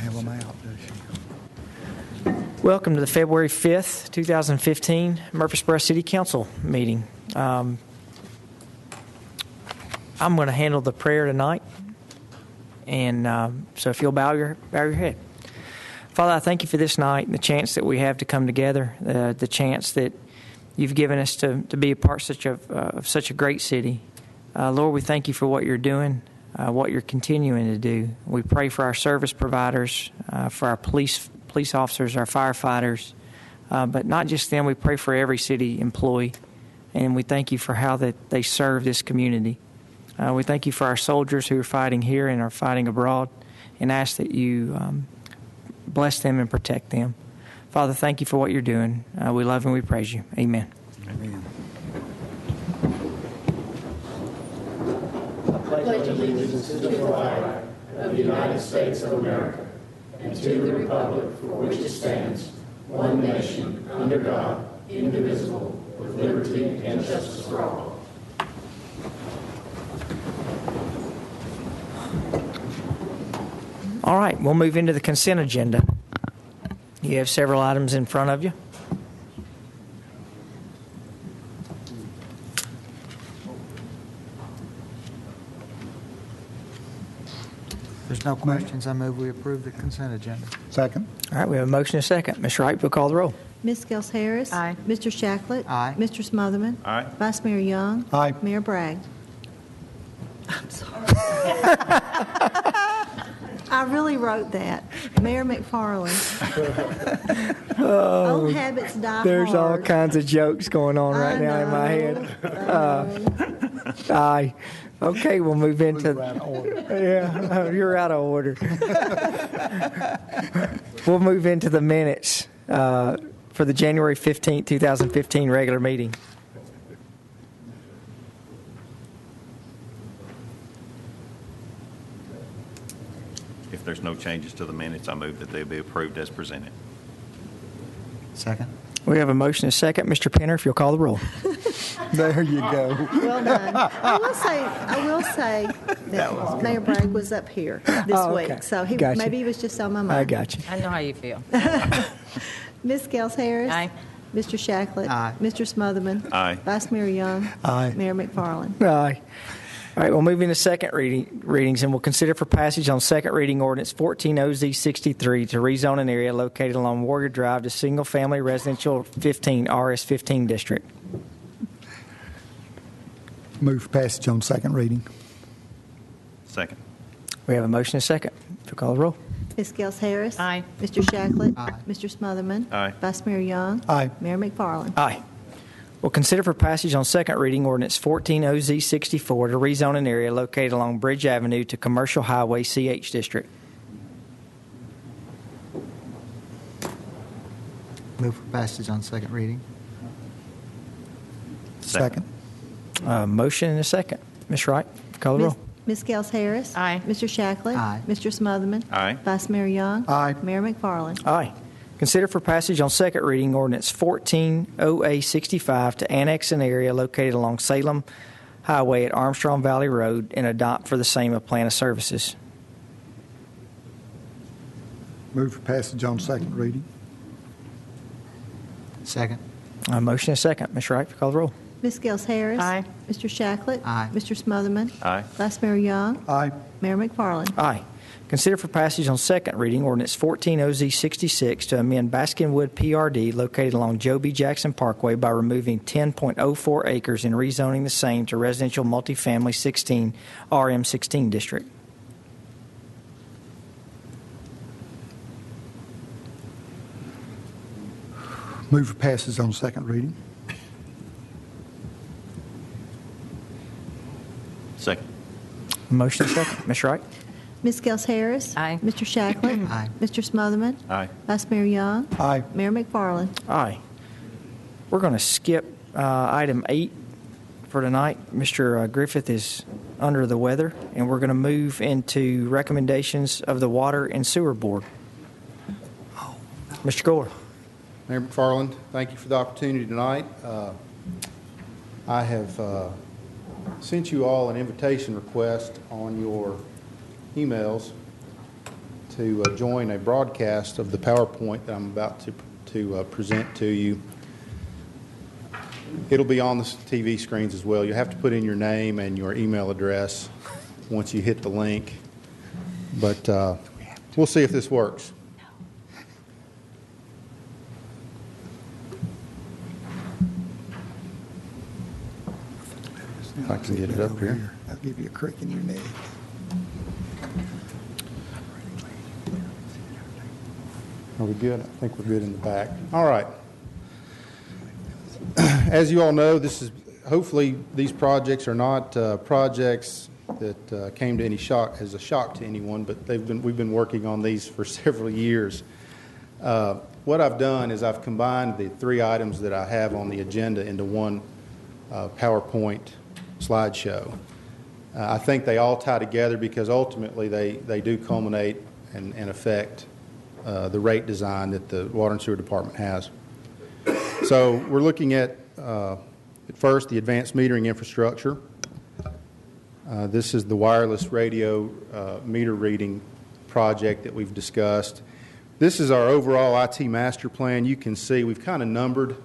have them out, does she? Welcome to the February 5th, 2015 Murfreesboro City Council meeting. I'm going to handle the prayer tonight, and so if you'll bow your head. Father, I thank you for this night and the chance that we have to come together, the chance that you've given us to be a part of such a great city. Lord, we thank you for what you're doing, what you're continuing to do. We pray for our service providers, for our police officers, our firefighters, but not just them. We pray for every city employee, and we thank you for how that they serve this community. We thank you for our soldiers who are fighting here and are fighting abroad, and ask that you bless them and protect them. Father, thank you for what you're doing. We love and we praise you. Amen. Amen. I pledge allegiance to the flag of the United States of America and to the republic for which it stands, one nation, under God, indivisible, with liberty and justice for all. All right, we'll move into the consent agenda. You have several items in front of you. There's no questions. I move we approve the consent agenda. Second. All right, we have a motion and a second. Ms. Wright, we'll call the roll. Ms. Scales Harris. Aye. Mr. Shacklett. Aye. Mr. Smotherman. Aye. Vice Mayor Young. Aye. Mayor Bragg. I'm sorry. I really wrote that. Mayor McFarland. Old habits die There's all hard. kinds of jokes going on right now in my head. Aye. Okay, we'll move into. We're out of order. Yeah, you're out of order. We'll move into the minutes for the January 15th, 2015 regular meeting. If there's no changes to the minutes, I move that they be approved as presented. Second. We have a motion and a second. Mr. Penner, if you'll call the roll. There you go. Well done. I will say that Mayor Bragg was up here this Oh, okay. week, so Gotcha. maybe he was just on my mind. I got you. I know how you feel. Ms. Scales Harris. Aye. Mr. Shacklett. Aye. Mr. Smotherman. Aye. Vice Mayor Young. Aye. Mayor McFarland. Aye. All right, we'll move into second readings, and we'll consider for passage on second reading ordinance 14 OZ 63 to rezone an area located along Warrior Drive to single-family residential 15 RS 15 district. Move for passage on second reading. Second. We have a motion and a second. If you'll call the roll. Ms. Scales Harris. Aye. Mr. Shacklett. Aye. Mr. Smotherman. Aye. Vice Mayor Young. Aye. Mayor McFarland. Aye. We'll consider for passage on second reading ordinance 14 OZ 64 to rezone an area located along Bridge Avenue to Commercial Highway CH District. Move for passage on second reading. Second. Motion and a second. Ms. Wright, call the roll. Ms. Scales Harris. Aye. Mr. Shacklett. Aye. Mr. Smotherman. Aye. Vice Mayor Young. Aye. Mayor McFarland. Aye. Consider for passage on second reading ordinance 14 OA 65 to annex an area located along Salem Highway at Armstrong Valley Road and adopt for the same a plan of services. Move for passage on second reading. Second. Motion and a second. Ms. Wright, call the roll. Ms. Scales Harris. Aye. Mr. Shacklett. Aye. Mr. Smotherman. Aye. Vice Mayor Young. Aye. Mayor McFarland. Aye. Consider for passage on second reading ordinance 14 OZ 66 to amend Baskinwood PRD located along Joe B. Jackson Parkway by removing 10.04 acres and rezoning the same to residential multifamily 16 RM 16 district. Move for passage on second reading. Second. Motion and second. Ms. Wright? Ms. Scales Harris. Aye. Mr. Shacklett. Aye. Mr. Smotherman. Aye. Vice Mayor Young. Aye. Mayor McFarland. Aye. We're going to skip item 8 for tonight. Mr. Griffith is under the weather, and we're going to move into recommendations of the Water and Sewer Board. Mr. Gore. Mayor McFarland, thank you for the opportunity tonight. I have sent you all an invitation request on your emails to join a broadcast of the PowerPoint that I'm about to present to you. It'll be on the TV screens as well. You have to put in your name and your email address once you hit the link. But we'll see if this works. If I can get it up here. I'll give you a crick in your neck. Are we good? I think we're good in the back. All right. As you all know, hopefully these projects are not projects that came to any shock as a shock to anyone, but we've been working on these for several years. What I've done is I've combined the three items that I have on the agenda into one PowerPoint slideshow. I think they all tie together because ultimately they do culminate and affect the rate design that the Water and Sewer Department has. So we're looking at first the advanced metering infrastructure. This is the wireless radio meter reading project that we've discussed. This is our overall IT master plan. You can see we've kind of numbered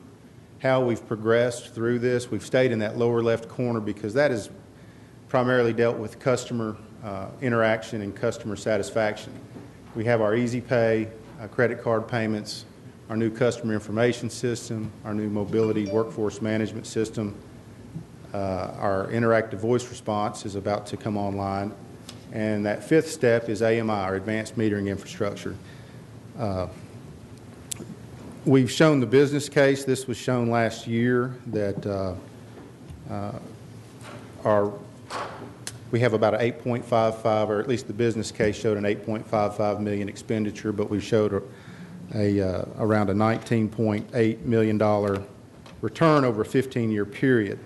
how we've progressed through this. We've stayed in that lower left corner because that is primarily dealt with customer interaction and customer satisfaction. We have our Easy Pay, credit card payments, our new customer information system, our new mobility workforce management system. Our interactive voice response is about to come online. And that fifth step is AMI, our advanced metering infrastructure. We've shown the business case. This was shown last year that we have about an 8.55, or at least the business case showed an 8.55 million expenditure, but we showed around a $19.8 million return over a 15-year period.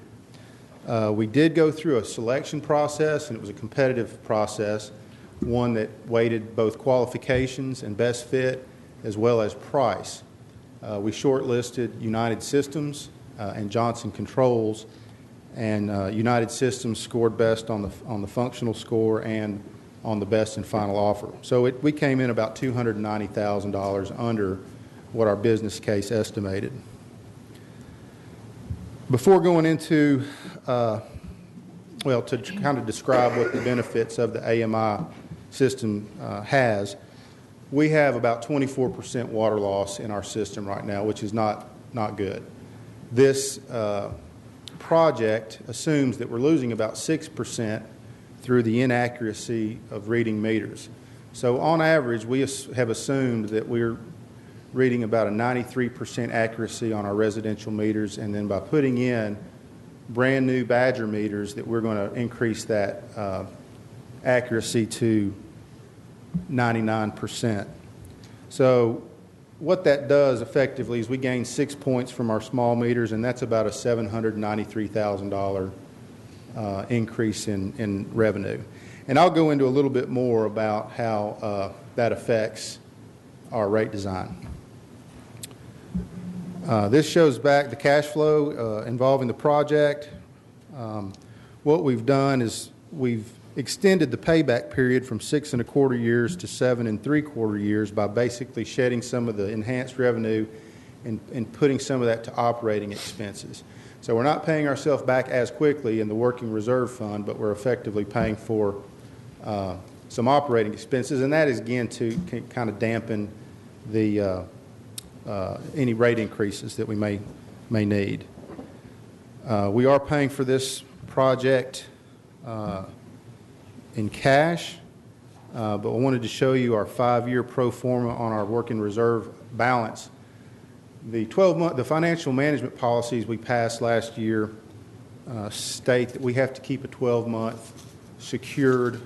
We did go through a selection process, and it was a competitive process, one that weighted both qualifications and best fit as well as price. We shortlisted United Systems and Johnson Controls, and United Systems scored best on the functional score and on the best and final offer. So we came in about $290,000 under what our business case estimated. Before going into, to kind of describe what the benefits of the AMI system has, we have about 24% water loss in our system right now, which is not good. This project assumes that we're losing about 6% through the inaccuracy of reading meters. So on average, we have assumed that we're reading about a 93% accuracy on our residential meters, and then by putting in brand new Badger meters that we're going to increase that accuracy to 99%. So what that does effectively is we gain 6 points from our small meters, and that's about a $793,000 increase in revenue. And I'll go into a little bit more about how that affects our rate design. This shows back the cash flow involving the project. What we've done is we've extended the payback period from 6 1/4 years to 7 3/4 years by basically shedding some of the enhanced revenue and putting some of that to operating expenses. So we're not paying ourselves back as quickly in the working reserve fund, but we're effectively paying for some operating expenses, and that is, again, to kind of dampen the any rate increases that we may need. We are paying for this project in cash, but I wanted to show you our 5-year pro forma on our working reserve balance. The financial management policies we passed last year state that we have to keep a 12-month secured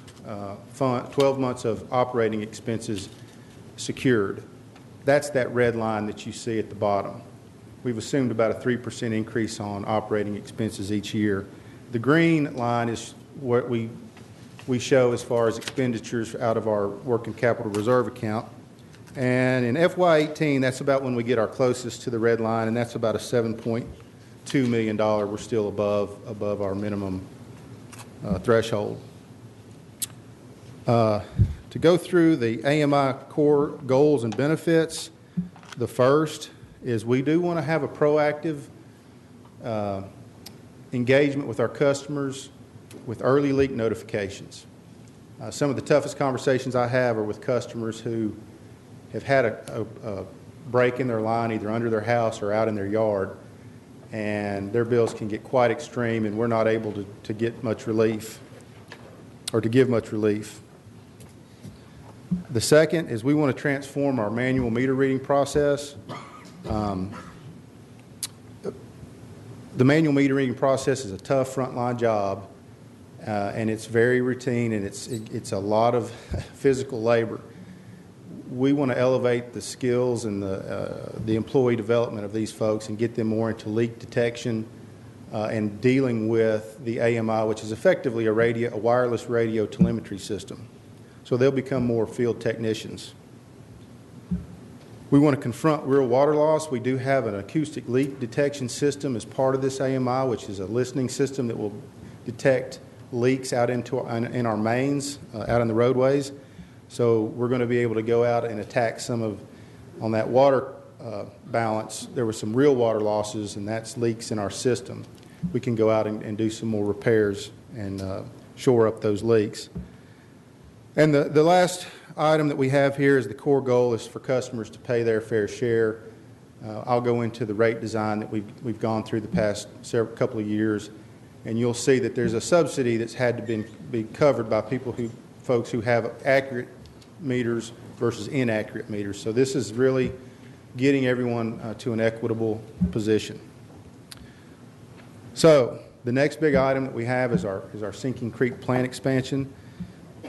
fund, 12 months of operating expenses secured. That's that red line that you see at the bottom. We've assumed about a 3% increase on operating expenses each year. The green line is what we show as far as expenditures out of our working capital reserve account. And in FY18, that's about when we get our closest to the red line, and that's about a $7.2 million. We're still above our minimum threshold. To To go through the AMI core goals and benefits, the first is we do want to have a proactive engagement with our customers with early leak notifications. Some of the toughest conversations I have are with customers who have had a break in their line either under their house or out in their yard, and their bills can get quite extreme, and we're not able to get much relief or to give much relief. The second is we want to transform our manual meter reading process. The manual meter reading process is a tough frontline job, and it's very routine, and it's a lot of physical labor. We want to elevate the skills and the employee development of these folks and get them more into leak detection and dealing with the AMI, which is effectively a wireless radio telemetry system. So they'll become more field technicians. We want to confront real water loss. We do have an acoustic leak detection system as part of this AMI, which is a listening system that will detect leaks out in our mains, out in the roadways. So we're going to be able to go out and attack on that water balance. There were some real water losses, and that's leaks in our system. We can go out and do some more repairs and shore up those leaks. And the last item that we have here is the core goal is for customers to pay their fair share. I'll go into the rate design that we've gone through the past couple of years, and you'll see that there's a subsidy that's had to be covered by folks who have accurate meters versus inaccurate meters. So this is really getting everyone to an equitable position. So the next big item that we have is our Sinking Creek plant expansion.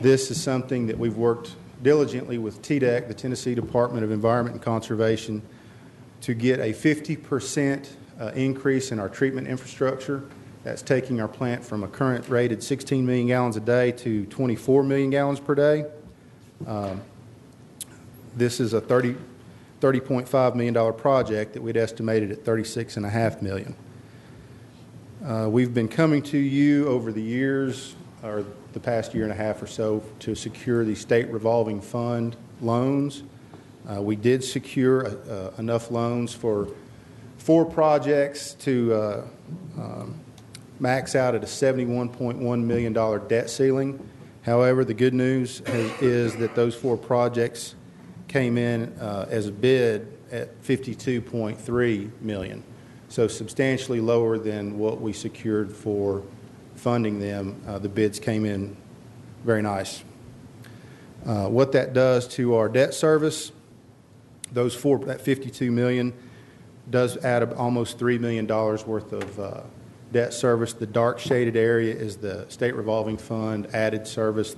This is something that we've worked diligently with TDEC, the Tennessee Department of Environment and Conservation, to get a 50% increase in our treatment infrastructure. That's taking our plant from a current rated 16 million gallons a day to 24 million gallons per day. This is a $30.5 million project that we'd estimated at $36.5 million. We've been coming to you over the years, or the past year and a half or so, to secure the state revolving fund loans. We did secure enough loans for 4 projects to max out at a $71.1 million debt ceiling. However, the good news is that those 4 projects came in as a bid at $52.3 million, so substantially lower than what we secured for funding them. The bids came in very nice. What that does to our debt service, that $52 million does add up almost $3 million worth of debt service. The dark shaded area is the state revolving fund added service.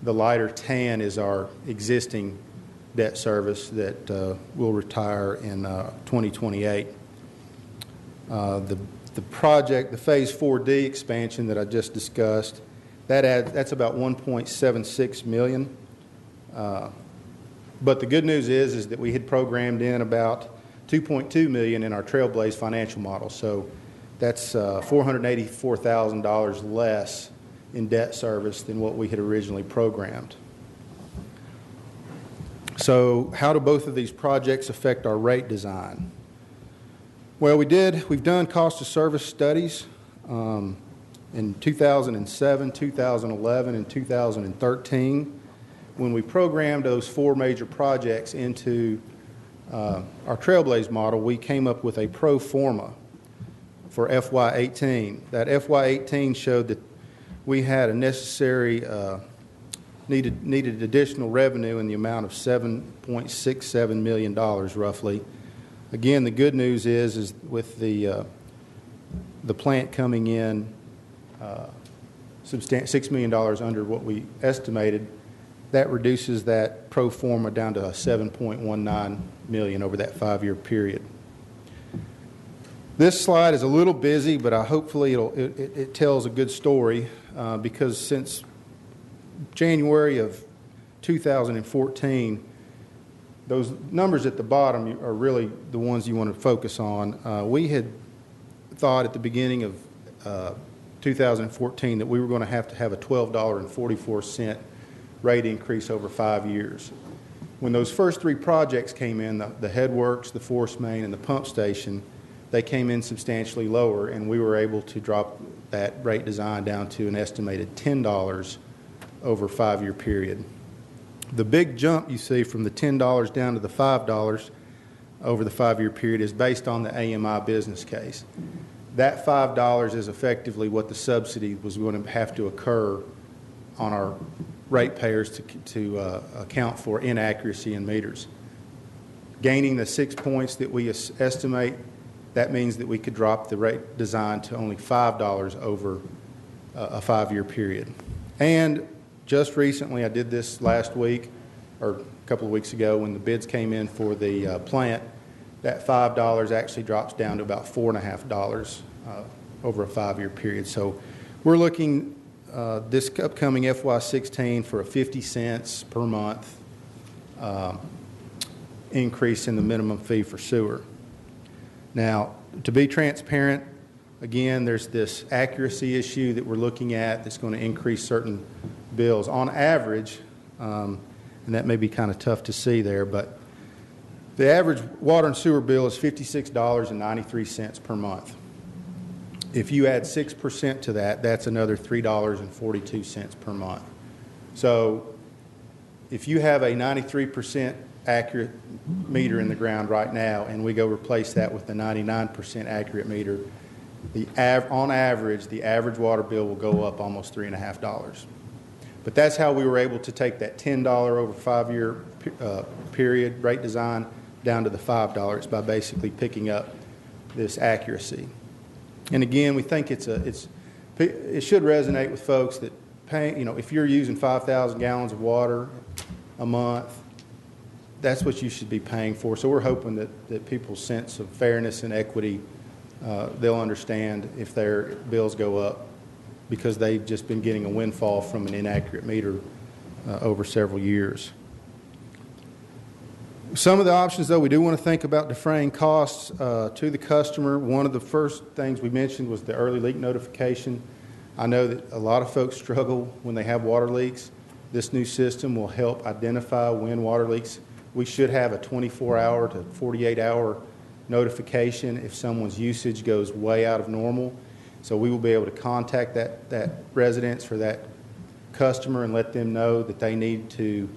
The lighter tan is our existing debt service that will retire in 2028. The project, the Phase 4D expansion that I just discussed, that's about $1.76 million. But the good news is that we had programmed in about $2.2 million in our Trailblaze financial model. So that's $484,000 less in debt service than what we had originally programmed. So how do both of these projects affect our rate design? Well, we've done cost of service studies in 2007, 2011, and 2013. When we programmed those 4 major projects into our Trailblaze model, we came up with a pro forma for FY18. That FY18 showed that we had a necessary, needed additional revenue in the amount of $7.67 million roughly. Again, the good news is with the plant coming in $6 million under what we estimated, that reduces that pro forma down to $7.19 million over that 5-year period. This slide is a little busy, but hopefully it tells a good story because since January of 2014, those numbers at the bottom are really the ones you want to focus on. We had thought at the beginning of 2014 that we were going to have a $12.44 rate increase over 5 years. When those first 3 projects came in, the headworks, the force main, and the pump station, they came in substantially lower, and we were able to drop that rate design down to an estimated $10 over a 5-year period. The big jump you see from the $10 down to the $5 over the 5-year period is based on the AMI business case. That $5 is effectively what the subsidy was going to have to occur on our ratepayers to account for inaccuracy in meters. Gaining the 6 points that we estimate, that means that we could drop the rate design to only $5 over a 5-year period. And just recently, I did this last week, or a couple of weeks ago, when the bids came in for the plant, that $5 actually drops down to about $4.50 over a 5-year period. So we're looking this upcoming FY16 for a 50 cents per month increase in the minimum fee for sewer. Now, to be transparent, again, there's this accuracy issue that we're looking at that's going to increase certain bills. On average, and that may be kind of tough to see there, but the average water and sewer bill is $56.93 per month. If you add 6% to that, that's another $3.42 per month. So if you have a 93% accurate meter in the ground right now, and we go replace that with the 99% accurate meter, on average, the average water bill will go up almost $3.50. But that's how we were able to take that $10 over 5-year period rate design down to the $5 by basically picking up this accuracy. And again, we think it should resonate with folks that if you're using 5,000 gallons of water a month, that's what you should be paying for. So we're hoping that people's sense of fairness and equity, they'll understand if their bills go up because they've just been getting a windfall from an inaccurate meter over several years. Some of the options, though, we do want to think about defraying costs to the customer. One of the first things we mentioned was the early leak notification. I know that a lot of folks struggle when they have water leaks. This new system will help identify when water leaks. We should have a 24-hour to 48-hour notification if someone's usage goes way out of normal. So we will be able to contact that residence or that customer and let them know that they need to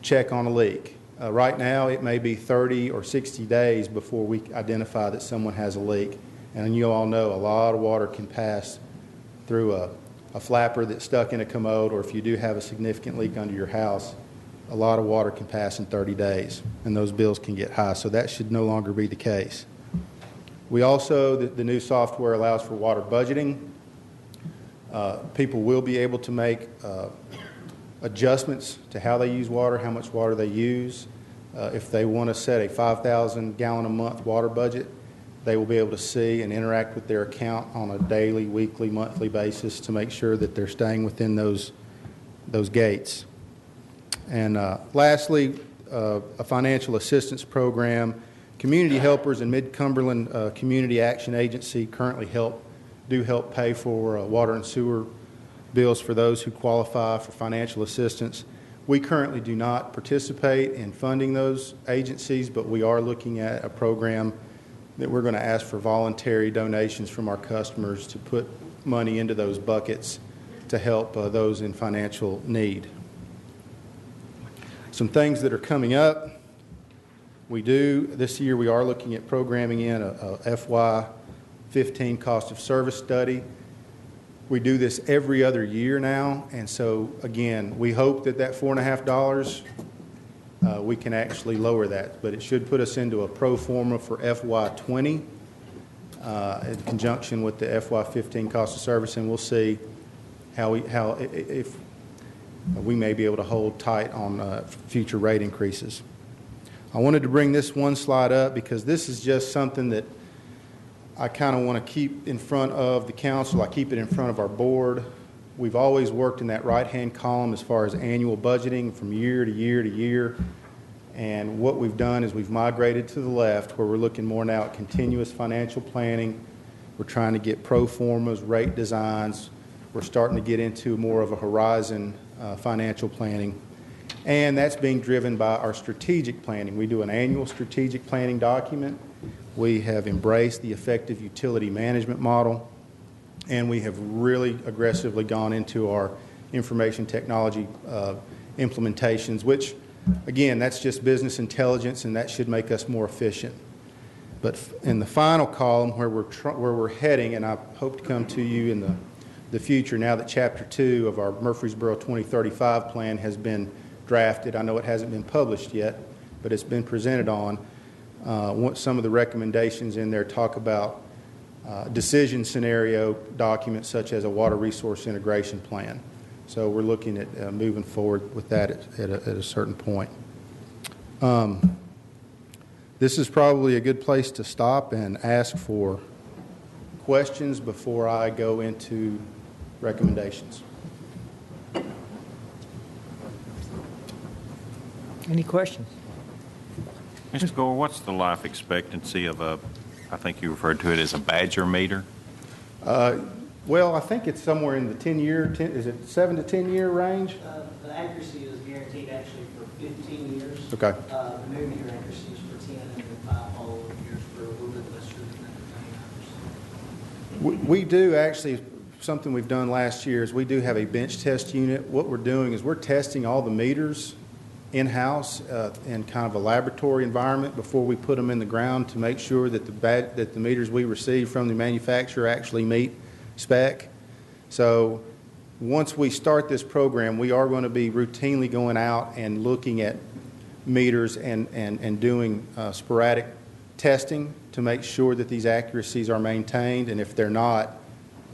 check on a leak. Right now, it may be 30 or 60 days before we identify that someone has a leak. And you all know a lot of water can pass through a flapper that's stuck in a commode, or if you do have a significant leak under your house, a lot of water can pass in 30 days, and those bills can get high. So that should no longer be the case. We also, the new software allows for water budgeting. People will be able to make adjustments to how they use water, how much water they use. If they want to set a 5,000 gallon a month water budget, they will be able to see and interact with their account on a daily, weekly, monthly basis to make sure that they're staying within those gates. And lastly, a financial assistance program. Community Helpers and Mid-Cumberland Community Action Agency currently do help pay for water and sewer bills for those who qualify for financial assistance. We currently do not participate in funding those agencies, but we are looking at a program that we're going to ask for voluntary donations from our customers to put money into those buckets to help those in financial need. Some things that are coming up. This year we are looking at programming in a FY15 cost of service study. We do this every other year now, and so again, we hope that $4.50, we can actually lower that, but it should put us into a pro forma for FY20 in conjunction with the FY15 cost of service, and we'll see if we may be able to hold tight on future rate increases. I wanted to bring this one slide up because this is just something that I kind of want to keep in front of the council. I keep it in front of our board. We've always worked in that right-hand column as far as annual budgeting from year to year to year. And what we've done is we've migrated to the left where we're looking more now at continuous financial planning. We're trying to get pro formas, rate designs. We're starting to get into more of a horizon financial planning. And that's being driven by our strategic planning. We do an annual strategic planning document. We have embraced the effective utility management model, and we have really aggressively gone into our information technology implementations, which, again, that's just business intelligence, and that should make us more efficient. But in the final column, where we're heading, and I hope to come to you in the future, now that Chapter 2 of our Murfreesboro 2035 plan has been drafted. I know it hasn't been published yet, but it's been presented on. Some of the recommendations in there talk about decision scenario documents such as a water resource integration plan. So we're looking at moving forward with that at a certain point. This is probably a good place to stop and ask for questions before I go into recommendations. Any questions? Mr. Gore, what's the life expectancy of I think you referred to it as a Badger meter? Well, I think it's somewhere in the 10-year, is it 7 to 10-year range? The accuracy is guaranteed actually for 15 years. Okay. The new meter accuracy is for 10, and then 5 whole years for a little bit lesser than that, 99%. We do actually, something we've done last year is we do have a bench test unit. What we're doing is we're testing all the meters in-house in kind of a laboratory environment before we put them in the ground to make sure that the meters we receive from the manufacturer actually meet spec. So once we start this program, we are going to be routinely going out and looking at meters and doing sporadic testing to make sure that these accuracies are maintained, and if they're not,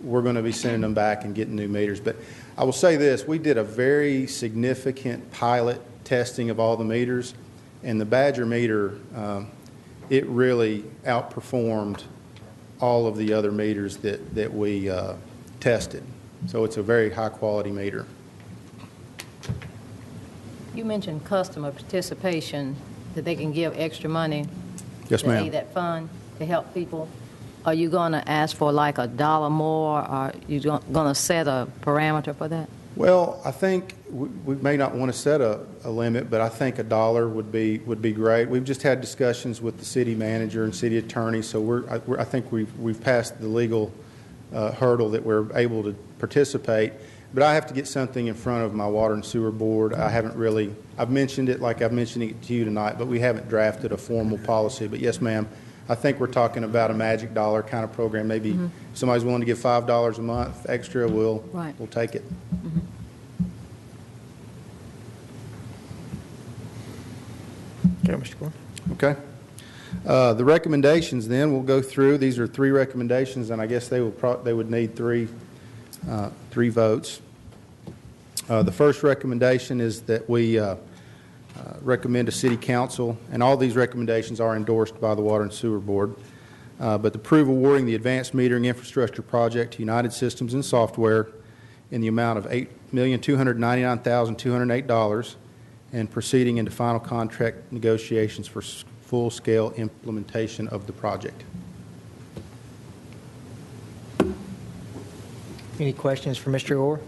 we're going to be sending them back and getting new meters. But I will say this, we did a very significant pilot testing of all the meters, and the Badger meter, it really outperformed all of the other meters that we tested. So it's a very high quality meter. You mentioned customer participation, that they can give extra money Yes, to ma'am. aid that fund to help people. Are you going to ask for like $1 more, or are you going to set a parameter for that? Well, I think we may not want to set a limit, but I think $1 would be great. We've just had discussions with the city manager and city attorney, so I think we've passed the legal hurdle that we're able to participate. But I have to get something in front of my water and sewer board. I've mentioned it like I've mentioned it to you tonight, but we haven't drafted a formal policy. But yes, ma'am, I think we're talking about a magic dollar kind of program. Maybe if somebody's willing to give $5 a month extra, we'll take it. Okay, Mr. Gore. Okay. The recommendations then we'll go through. These are 3 recommendations, and I guess they would need three votes. The first recommendation is that we recommend to City Council, and all these recommendations are endorsed by the Water and Sewer Board, but approve awarding the advanced metering infrastructure project to United Systems and Software in the amount of $8,299,208 and proceeding into final contract negotiations for full-scale implementation of the project. Any questions for Mr. Gore?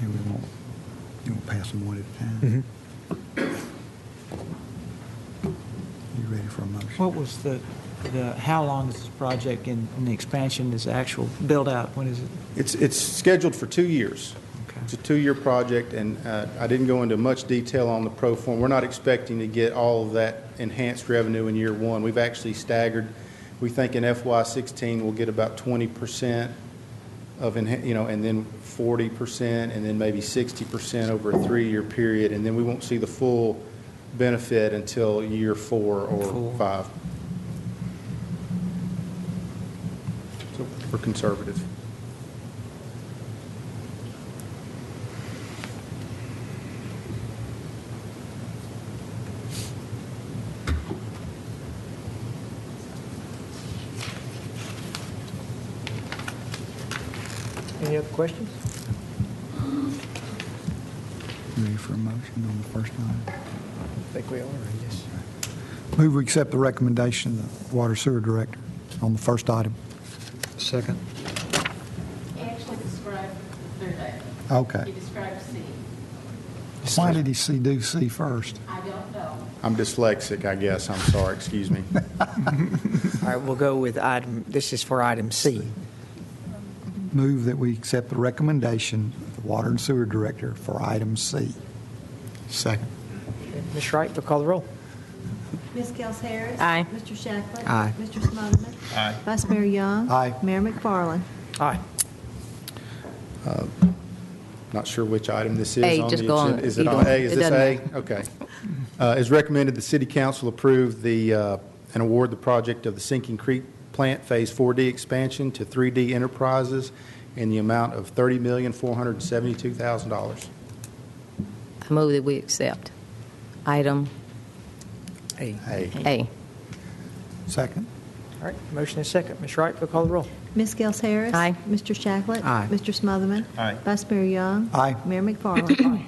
Yeah, you won't pass them one at a time. You ready for a motion? What was how long is this project and the expansion, this actual build-out? When is it? It's scheduled for 2 years. Okay. It's a 2-year project, and I didn't go into much detail on the pro form. We're not expecting to get all of that enhanced revenue in year 1. We've actually staggered. We think in FY16 we'll get about 20% of, and then 40%, and then maybe 60% over a 3-year period, and then we won't see the full benefit until year 4 or 5. So we're conservative. Any other questions? Ready for a motion on the first line? I think we are, yes. Move we accept the recommendation of the Water Sewer Director. on the first item. Second. He actually described the third item. Okay. He described C. Why did he do C first? I don't know. I'm dyslexic, I guess. I'm sorry, excuse me. All right, we'll go with this is for item C. Move that we accept the recommendation of the Water and Sewer Director for item C. Second. Ms. Wright, will call the roll. Ms. Gels Harris. Aye. Mr. Shacklet. Aye. Mr. Smotherman. Aye. Vice Mayor Young. Aye. Mayor McFarland. Aye. Not sure which item this is A, on just the go on agenda. Is it either on one. A? Is It this doesn't A? Okay. As recommended, the City Council approve and award the project of the Sinking Creek Plant Phase 4D expansion to 3D Enterprises in the amount of $30,472,000. I move that we accept item A. A. Second. All right, motion is second. Ms. Wright, will call the roll. Ms. Gels Harris. Aye. Mr. Shacklet. Aye. Mr. Smotherman. Aye. Vice Mayor Young. Aye. Mayor McFarland.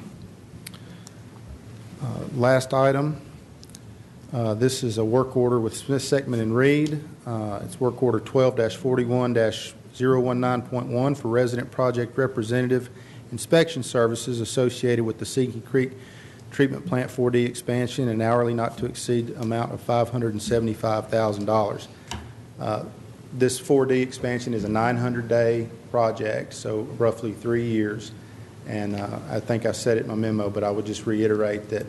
Last item, this is a work order with Smith, Seckman, and Reed. It's work order 12-41-019.1 for resident project representative inspection services associated with the Sinking Creek Treatment Plant 4D expansion, an hourly not to exceed amount of $575,000. This 4D expansion is a 900-day project, so roughly 3 years. And I think I said it in my memo, but I would just reiterate that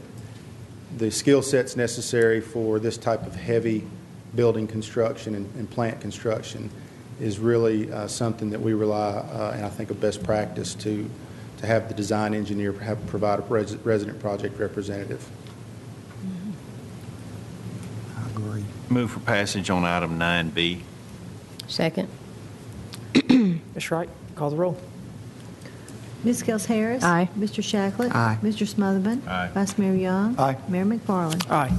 the skill sets necessary for this type of heavy building construction and plant construction is really something that we rely, and I think a best practice to have the design engineer provide a resident project representative. I agree. Move for passage on item 9B. Second. Ms. Wright, call the roll. Ms. Gels Harris. Aye. Mr. Shacklet. Aye. Mr. Smotherman. Aye. Vice Mayor Young. Aye. Mayor McFarland. Aye.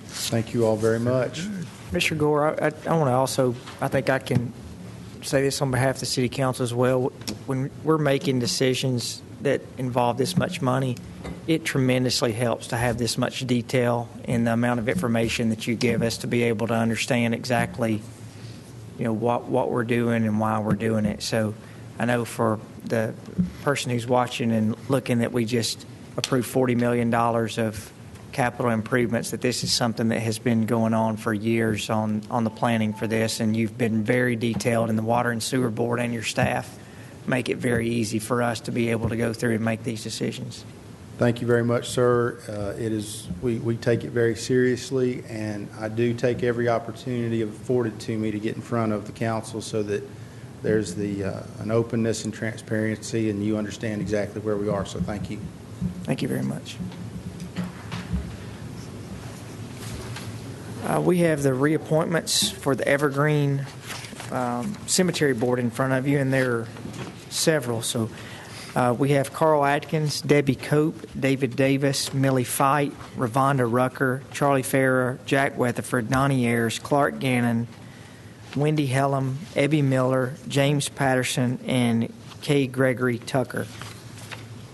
Thank you all very much. Mr. Gore, I want to also, I think I can say this on behalf of the City Council as well. When we're making decisions that involve this much money, it tremendously helps to have this much detail in the amount of information that you give us to be able to understand exactly, what we're doing and why we're doing it. So I know for the person who's watching and looking that we just approved $40 million of capital improvements, that this is something that has been going on for years on the planning for this, and you've been very detailed, and the Water and Sewer Board and your staff make it very easy for us to be able to go through and make these decisions. Thank you very much, sir. We take it very seriously, and I do take every opportunity afforded to me to get in front of the council so that there's an openness and transparency, and you understand exactly where we are. So thank you. Thank you very much. We have the reappointments for the Evergreen Cemetery Board in front of you, and there are several. So we have Carl Atkins, Debbie Cope, David Davis, Millie Fight, Ravonda Rucker, Charlie Farrer, Jack Weatherford, Donnie Ayers, Clark Gannon, Wendy Hellam, Ebby Miller, James Patterson, and Kay Gregory Tucker,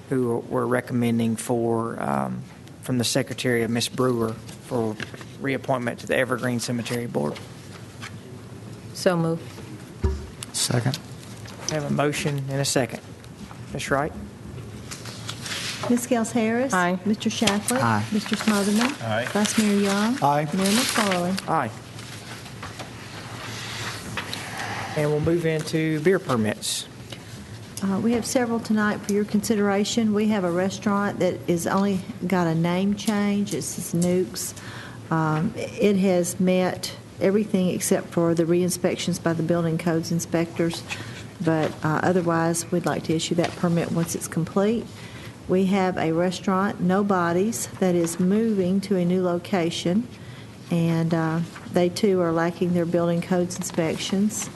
who we're recommending from the Secretary of Miss Brewer for reappointment to the Evergreen Cemetery Board. So moved. Second. I have a motion and a second. Ms. Wright? Ms. Gels Harris. Aye. Mr. Shacklet. Aye. Mr. Smotherman. Aye. Vice Mayor Young. Aye. Mayor McFarland. Aye. And we'll move into beer permits. We have several tonight for your consideration. We have a restaurant that is only got a name change. It's Nuke's. It has met everything except for the re-inspections by the building codes inspectors, but otherwise we'd like to issue that permit once it's complete. We have a restaurant, Nobody's, that is moving to a new location, and they too are lacking their building codes inspections.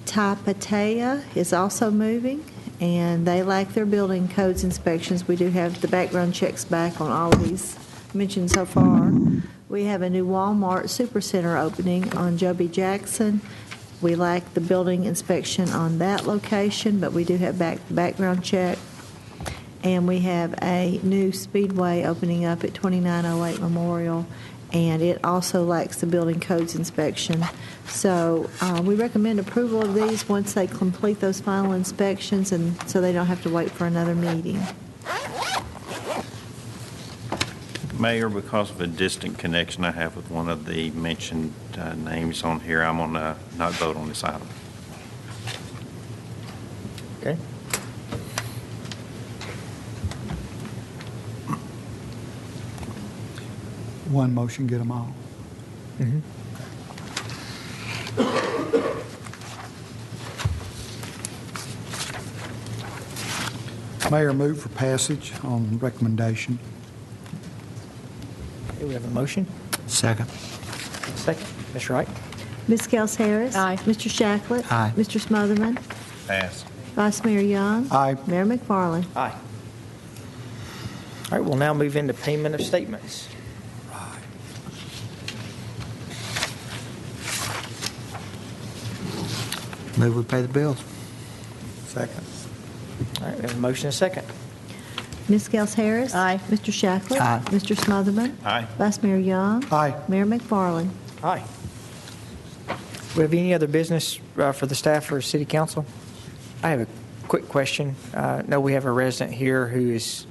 Tapatea is also moving, and they lack their building codes inspections. We do have the background checks back on all of these mentioned so far. We have a new Walmart Supercenter opening on Joby Jackson. We lack the building inspection on that location, but we do have background check. And we have a new Speedway opening up at 2908 Memorial, and it also lacks the building codes inspection. So we recommend approval of these once they complete those final inspections, and so they don't have to wait for another meeting. Mayor, because of a distant connection I have with one of the mentioned names on here, I'm going to not vote on this item. Okay. One motion, get them all. Mayor, move for passage on recommendation. Okay, we have a motion. Second. Second. Ms. Wright? Ms. Gels Harris. Aye. Mr. Shacklet. Aye. Mr. Smotherman. Pass. Vice Mayor Young. Aye. Mayor McFarland. Aye. All right, we'll now move into payment of statements. Move we pay the bills. Second. All right, we have a motion and a second. Ms. Gels Harris. Aye. Mr. Shacklet. Aye. Mr. Smotherman. Aye. Vice Mayor Young. Aye. Mayor McFarland. Aye. We have any other business for the staff or city council? I have a quick question. No, we have a resident here who is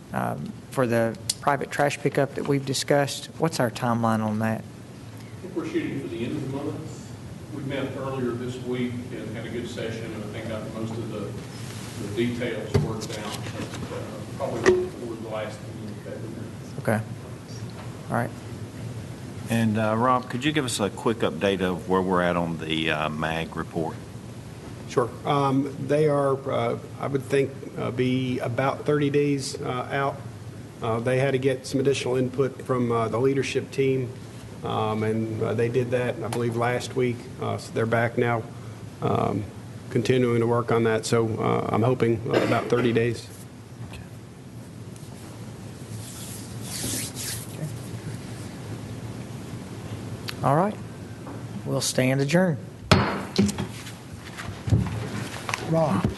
for the private trash pickup that we've discussed. What's our timeline on that? I think we're shooting for the end of the month. We met earlier this week and had a good session, and I think got most of the details worked out. Probably toward the last meeting in February. Okay. All right. And Rob, could you give us a quick update of where we're at on the MAG report? Sure. They are, I would think, be about 30 days out. They had to get some additional input from the leadership team, and they did that, I believe, last week. So they're back now, continuing to work on that. So I'm hoping about 30 days. All right. We'll stand adjourned. Rob.